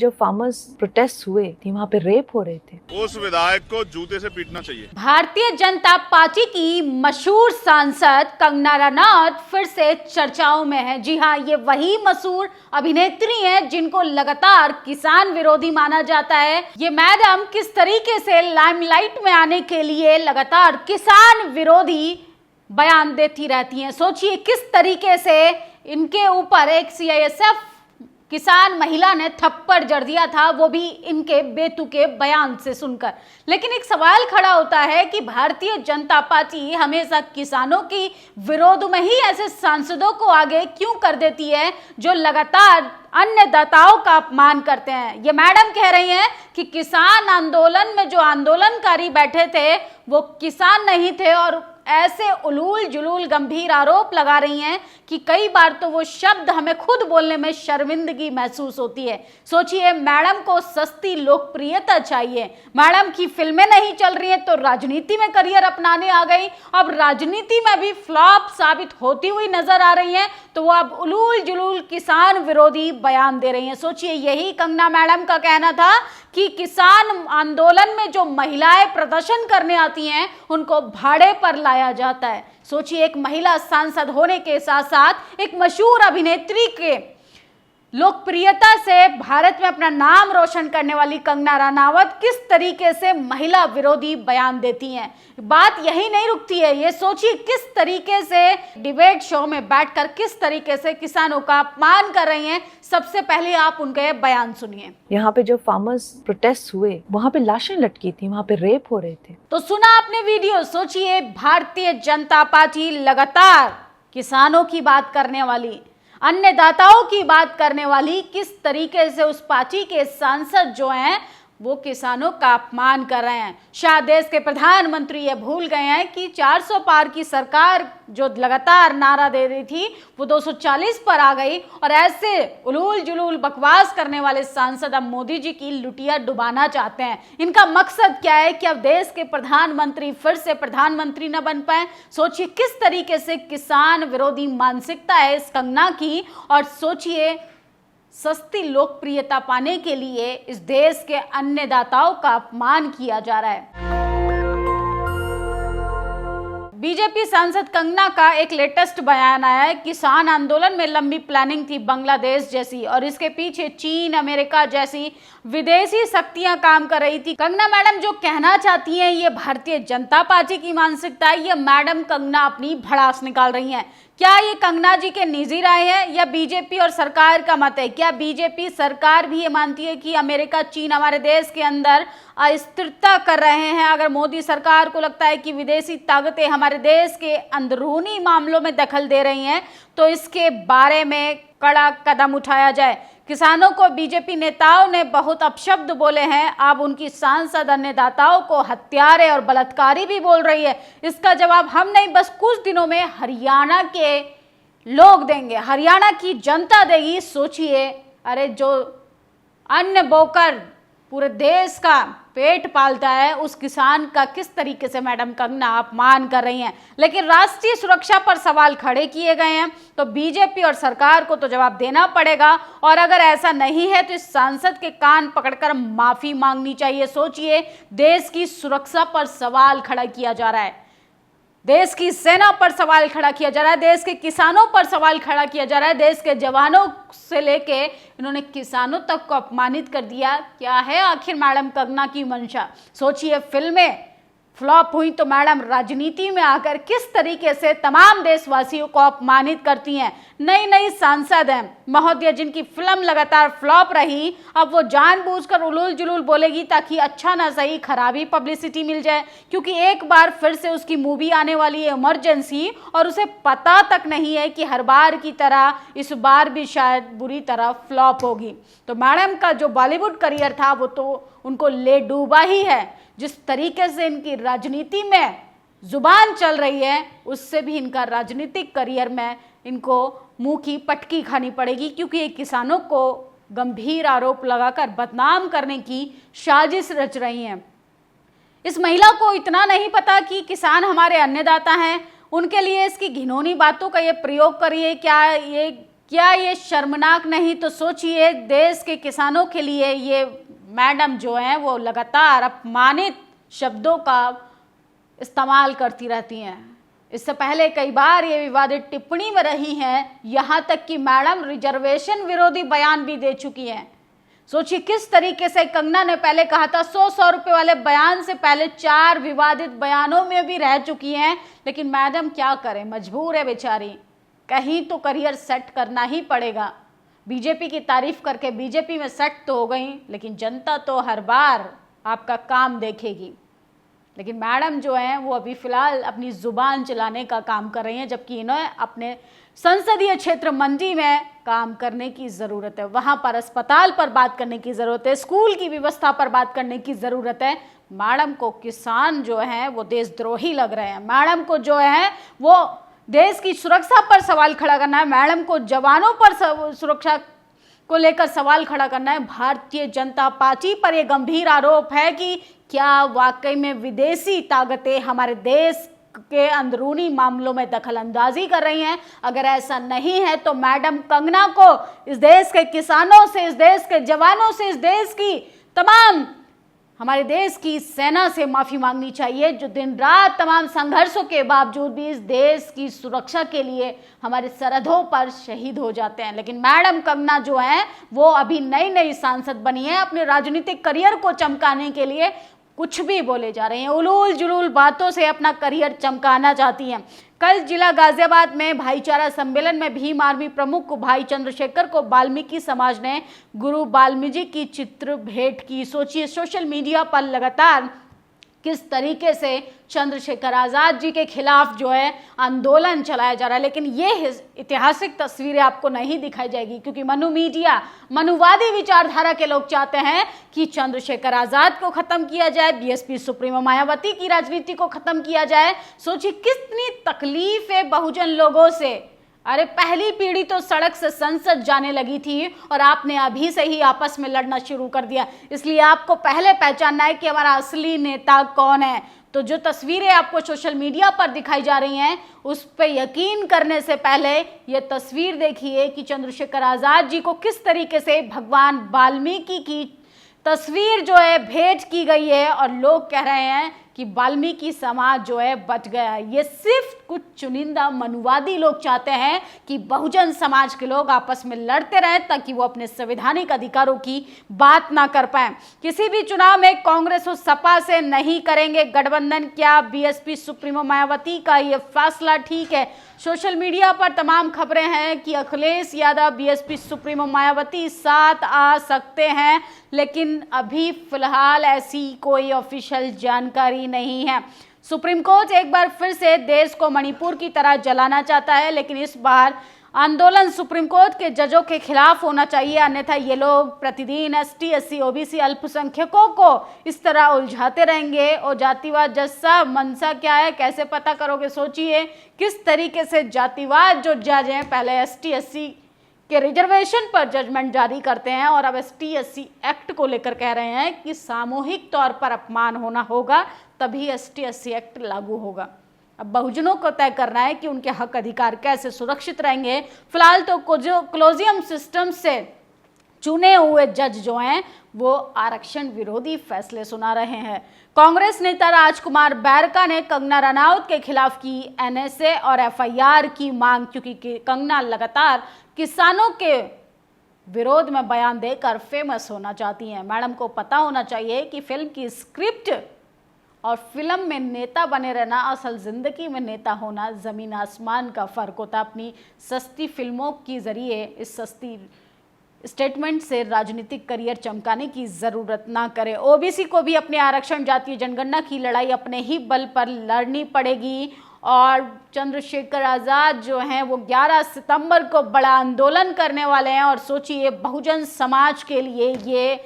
जो farmers protest हुए थे वहाँ पे रेप हो रहे थे। उस विधायक को जूते से पीटना चाहिए। भारतीय जनता पार्टी की मशहूर सांसद कंगना रनौत फिर से चर्चाओं में है। जी हाँ, ये वही मशहूर अभिनेत्री हैं जिनको लगातार किसान विरोधी माना जाता है। ये मैडम किस तरीके से लाइमलाइट में आने के लिए लगातार किसान विरोधी बयान देती रहती हैं। सोचिए किस तरीके से इनके ऊपर एक सीआईएसएफ किसान महिला ने थप्पड़ जड़ दिया था, वो भी इनके बेतुके बयान से सुनकर। लेकिन एक सवाल खड़ा होता है कि भारतीय जनता पार्टी हमेशा किसानों की विरोध में ही ऐसे सांसदों को आगे क्यों कर देती है जो लगातार अन्नदाताओं का अपमान करते हैं। ये मैडम कह रही हैं कि किसान आंदोलन में जो आंदोलनकारी बैठे थे वो किसान नहीं थे, और ऐसे उलूल जुलूल गंभीर आरोप लगा रही हैं कि कई बार तो वो शब्द हमें खुद बोलने में शर्मिंदगी महसूस होती है। सोचिए, मैडम को सस्ती लोकप्रियता चाहिए, मैडम की फिल्में नहीं चल रही हैं तो राजनीति में करियर अपनाने आ गई। अब राजनीति में भी फ्लॉप साबित होती हुई नजर आ रही हैं, तो वो अब उलूल जुलूल किसान विरोधी बयान दे रही हैं। सोचिए, यही कंगना मैडम का कहना था कि किसान आंदोलन में जो महिलाएं प्रदर्शन करने आती हैं उनको भाड़े पर लाया जाता है। सोचिए, एक महिला सांसद होने के साथ साथ एक मशहूर अभिनेत्री के लोकप्रियता से भारत में अपना नाम रोशन करने वाली कंगना रनावत किस तरीके से महिला विरोधी बयान देती हैं। बात यही नहीं रुकती है, ये सोचिए किस तरीके से डिबेट शो में बैठकर किस तरीके से किसानों का अपमान कर रही हैं। सबसे पहले आप उनके बयान सुनिए। यहाँ पे जो फार्मर्स प्रोटेस्ट हुए वहाँ पे लाशें लटकी थी, वहाँ पे रेप हो रहे थे। तो सुना आपने वीडियो। सोचिए, भारतीय जनता पार्टी लगातार किसानों की बात करने वाली, अन्नदाताओं की बात करने वाली, किस तरीके से उस पार्टी के सांसद जो हैं वो किसानों का अपमान कर रहे हैं। शायद देश के प्रधानमंत्री ये भूल गए हैं कि 400 पार की सरकार जो लगातार नारा दे रही थी वो 240 पर आ गई, और ऐसे उलूल जुलूल बकवास करने वाले सांसद अब मोदी जी की लुटिया डुबाना चाहते हैं। इनका मकसद क्या है कि अब देश के प्रधानमंत्री फिर से प्रधानमंत्री न बन पाए। सोचिए किस तरीके से किसान विरोधी मानसिकता है इस कंगना की, और सोचिए सस्ती लोकप्रियता पाने के लिए इस देश के अन्नदाताओं का अपमान किया जा रहा है। बीजेपी सांसद कंगना का एक लेटेस्ट बयान आया है। किसान आंदोलन में लंबी प्लानिंग थी बांग्लादेश जैसी, और इसके पीछे चीन, अमेरिका जैसी विदेशी शक्तियां काम कर रही थी। कंगना मैडम जो कहना चाहती हैं ये भारतीय जनता पार्टी की मानसिकता है, ये मैडम कंगना अपनी भड़ास निकाल रही हैं। क्या ये कंगना जी के निजी राय है या बीजेपी और सरकार का मत है? क्या बीजेपी सरकार भी ये मानती है कि अमेरिका, चीन हमारे देश के अंदर अस्थिरता कर रहे हैं? अगर मोदी सरकार को लगता है कि विदेशी ताकतें हमारे देश के अंदरूनी मामलों में दखल दे रही हैं तो इसके बारे में कड़ा कदम उठाया जाए। किसानों को बीजेपी नेताओं ने बहुत अपशब्द बोले हैं, अब उनकी सांसद अन्नदाताओं को हत्यारे और बलात्कारी भी बोल रही है। इसका जवाब हम नहीं, बस कुछ दिनों में हरियाणा के लोग देंगे, हरियाणा की जनता देगी। सोचिए, अरे जो अन्न बोकर पूरे देश का पेट पालता है उस किसान का किस तरीके से मैडम कंगना अपमान कर रही हैं। लेकिन राष्ट्रीय सुरक्षा पर सवाल खड़े किए गए हैं तो बीजेपी और सरकार को तो जवाब देना पड़ेगा, और अगर ऐसा नहीं है तो इस सांसद के कान पकड़कर माफी मांगनी चाहिए। सोचिए, देश की सुरक्षा पर सवाल खड़ा किया जा रहा है, देश की सेना पर सवाल खड़ा किया जा रहा है, देश के किसानों पर सवाल खड़ा किया जा रहा है, देश के जवानों से लेके इन्होंने किसानों तक को अपमानित कर दिया। क्या है आखिर मैडम कंगना की मंशा? सोचिए, फिल्में फ्लॉप हुई तो मैडम राजनीति में आकर किस तरीके से तमाम देशवासियों को अपमानित करती हैं। नई नई सांसद हैं महोदय जिनकी फिल्म लगातार फ्लॉप रही, अब वो जानबूझकर उलूल जुलूल बोलेगी ताकि अच्छा ना सही खराबी पब्लिसिटी मिल जाए, क्योंकि एक बार फिर से उसकी मूवी आने वाली है इमरजेंसी, और उसे पता तक नहीं है कि हर बार की तरह इस बार भी शायद बुरी तरह फ्लॉप होगी। तो मैडम का जो बॉलीवुड करियर था वो तो उनको ले डूबा ही है। जिस तरीके से इनकी राजनीति में जुबान चल रही है उससे भी इनका राजनीतिक करियर में इनको मुंह की पटकी खानी पड़ेगी, क्योंकि ये किसानों को गंभीर आरोप लगाकर बदनाम करने की साजिश रच रही हैं। इस महिला को इतना नहीं पता कि किसान हमारे अन्नदाता हैं, उनके लिए इसकी घिनौनी बातों का ये प्रयोग करिए। क्या ये क्या ये शर्मनाक नहीं? तो सोचिए, देश के किसानों के लिए ये मैडम जो हैं वो लगातार अपमानित शब्दों का इस्तेमाल करती रहती हैं। इससे पहले कई बार ये विवादित टिप्पणी में रही हैं, यहाँ तक कि मैडम रिजर्वेशन विरोधी बयान भी दे चुकी हैं। सोचिए किस तरीके से कंगना ने पहले कहा था 100 रुपए वाले बयान से पहले 4 विवादित बयानों में भी रह चुकी हैं, लेकिन मैडम क्या करें, मजबूर है बेचारी, कहीं तो करियर सेट करना ही पड़ेगा। बीजेपी की तारीफ करके बीजेपी में सेट तो हो गई, लेकिन जनता तो हर बार आपका काम देखेगी। लेकिन मैडम जो हैं वो अभी फिलहाल अपनी जुबान चलाने का काम कर रही हैं, जबकि इन्हें अपने संसदीय क्षेत्र मंडी में काम करने की ज़रूरत है, वहाँ पर अस्पताल पर बात करने की ज़रूरत है, स्कूल की व्यवस्था पर बात करने की ज़रूरत है। मैडम को किसान जो हैं वो देशद्रोही लग रहे हैं। मैडम को जो है वो देश की सुरक्षा पर सवाल खड़ा करना है, मैडम को जवानों पर सुरक्षा को लेकर सवाल खड़ा करना है। भारतीय जनता पार्टी पर यह गंभीर आरोप है कि क्या वाकई में विदेशी ताकतें हमारे देश के अंदरूनी मामलों में दखल अंदाजी कर रही हैं। अगर ऐसा नहीं है तो मैडम कंगना को इस देश के किसानों से, इस देश के जवानों से, इस देश की तमाम हमारे देश की सेना से माफी मांगनी चाहिए, जो दिन रात तमाम संघर्षों के बावजूद भी इस देश की सुरक्षा के लिए हमारे सरहदों पर शहीद हो जाते हैं। लेकिन मैडम कंगना जो है वो अभी नई नई सांसद बनी है, अपने राजनीतिक करियर को चमकाने के लिए कुछ भी बोले जा रहे हैं, उलूल जुलूल बातों से अपना करियर चमकाना चाहती हैं। कल जिला गाजियाबाद में भाईचारा सम्मेलन में भीम आर्मी प्रमुख भाई चंद्रशेखर को वाल्मीकि समाज ने गुरु वाल्मीकि की चित्र भेंट की। सोचिए सोशल मीडिया पर लगातार किस तरीके से चंद्रशेखर आज़ाद जी के खिलाफ जो है आंदोलन चलाया जा रहा है, लेकिन ये ऐतिहासिक तस्वीरें आपको नहीं दिखाई जाएगी, क्योंकि मनुवादी विचारधारा के लोग चाहते हैं कि चंद्रशेखर आज़ाद को खत्म किया जाए, बीएसपी सुप्रीमो मायावती की राजनीति को खत्म किया जाए। सोचिए कितनी तकलीफ है बहुजन लोगों से। अरे पहली पीढ़ी तो सड़क से संसद जाने लगी थी और आपने अभी से ही आपस में लड़ना शुरू कर दिया। इसलिए आपको पहले पहचानना है कि हमारा असली नेता कौन है। तो जो तस्वीरें आपको सोशल मीडिया पर दिखाई जा रही हैं उस पर यकीन करने से पहले ये तस्वीर देखिए कि चंद्रशेखर आज़ाद जी को किस तरीके से भगवान वाल्मीकि की तस्वीर जो है भेंट की गई है, और लोग कह रहे हैं कि वाल्मीकि समाज जो है बच गया। ये सिर्फ कुछ चुनिंदा मनुवादी लोग चाहते हैं कि बहुजन समाज के लोग आपस में लड़ते रहें ताकि वो अपने संवैधानिक अधिकारों की बात ना कर पाए। किसी भी चुनाव में कांग्रेस और सपा से नहीं करेंगे गठबंधन, क्या बीएसपी सुप्रीमो मायावती का ये फैसला ठीक है? सोशल मीडिया पर तमाम खबरें हैं कि अखिलेश यादव बीएसपी सुप्रीमो मायावती साथ आ सकते हैं, लेकिन अभी फिलहाल ऐसी कोई ऑफिशियल जानकारी नहीं है। सुप्रीम कोर्ट एक बार फिर से देश को मणिपुर की तरह जलाना चाहता है, लेकिन इस बार आंदोलन सुप्रीम कोर्ट के जजों के खिलाफ होना चाहिए, अन्यथा ये लोग प्रतिदिन एसटी, एससी, ओबीसी, अल्पसंख्यकों को इस तरह उलझाते रहेंगे। और जातिवाद जज साहब मंशा क्या है, कैसे पता करोगे? सोचिए किस तरीके से जातिवाद जो जज हैं पहले एसटी, एससी के रिजर्वेशन पर जजमेंट जारी करते हैं और अब एसटी, एससी एक्ट को लेकर कह रहे हैं कि सामूहिक तौर पर अपमान होना होगा तभी एसटी, एससी एक्ट लागू होगा। अब बहुजनों को तय करना है कि उनके हक अधिकार कैसे सुरक्षित रहेंगे। फिलहाल तो कोलोजियम सिस्टम से चुने हुए जज जो हैं वो आरक्षण विरोधी फैसले सुना रहे हैं। कांग्रेस नेता राजकुमार बैरका ने कंगना रनौत के खिलाफ की एनएसए और एफआईआर की मांग, क्योंकि कंगना लगातार किसानों के विरोध में बयान देकर फेमस होना चाहती हैं। मैडम को पता होना चाहिए कि फिल्म की स्क्रिप्ट और फिल्म में नेता बने रहना, असल जिंदगी में नेता होना जमीन आसमान का फर्क होता। अपनी सस्ती फिल्मों के जरिए, इस सस्ती स्टेटमेंट से राजनीतिक करियर चमकाने की जरूरत ना करें। ओबीसी को भी अपने आरक्षण, जातीय जनगणना की लड़ाई अपने ही बल पर लड़नी पड़ेगी। और चंद्रशेखर आज़ाद जो हैं वो 11 सितंबर को बड़ा आंदोलन करने वाले हैं। और सोचिए बहुजन समाज के लिए ये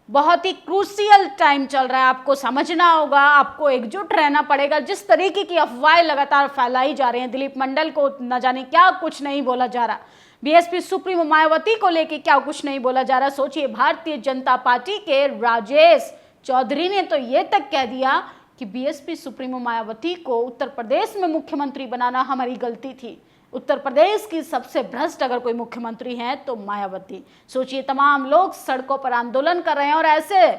बहुत ही क्रूशियल टाइम चल रहा है। आपको समझना होगा, आपको एकजुट रहना पड़ेगा। जिस तरीके की अफवाहें लगातार फैलाई जा रही हैं, दिलीप मंडल को न जाने क्या कुछ नहीं बोला जा रहा, बीएसपी सुप्रीमो मायावती को लेके क्या कुछ नहीं बोला जा रहा। सोचिए भारतीय जनता पार्टी के राजेश चौधरी ने तो ये तक कह दिया कि बीएसपी सुप्रीमो मायावती को उत्तर प्रदेश में मुख्यमंत्री बनाना हमारी गलती थी। उत्तर प्रदेश की सबसे भ्रष्ट अगर कोई मुख्यमंत्री है तो मायावती। सोचिए, तमाम लोग सड़कों पर आंदोलन कर रहे हैं और ऐसे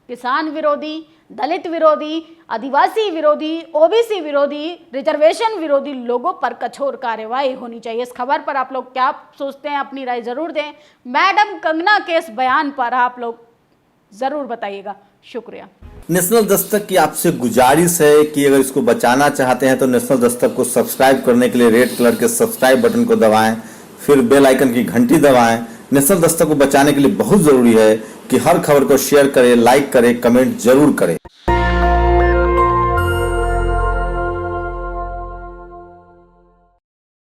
किसान विरोधी, दलित विरोधी, आदिवासी विरोधी, ओबीसी विरोधी, रिजर्वेशन विरोधी लोगों पर कठोर कार्रवाई होनी चाहिए। इस खबर पर आप लोग क्या सोचते हैं, अपनी राय जरूर दें। मैडम कंगना के इस बयान पर आप लोग जरूर बताइएगा। शुक्रिया। नेशनल दस्तक की आपसे गुजारिश है कि अगर इसको बचाना चाहते हैं तो नेशनल दस्तक को सब्सक्राइब करने के लिए रेड कलर के सब्सक्राइब बटन को दबाएं, फिर बेल आइकन की घंटी दबाएं। नेशनल दस्तक को बचाने के लिए बहुत जरूरी है कि हर खबर को शेयर करें, लाइक करें, कमेंट जरूर करें।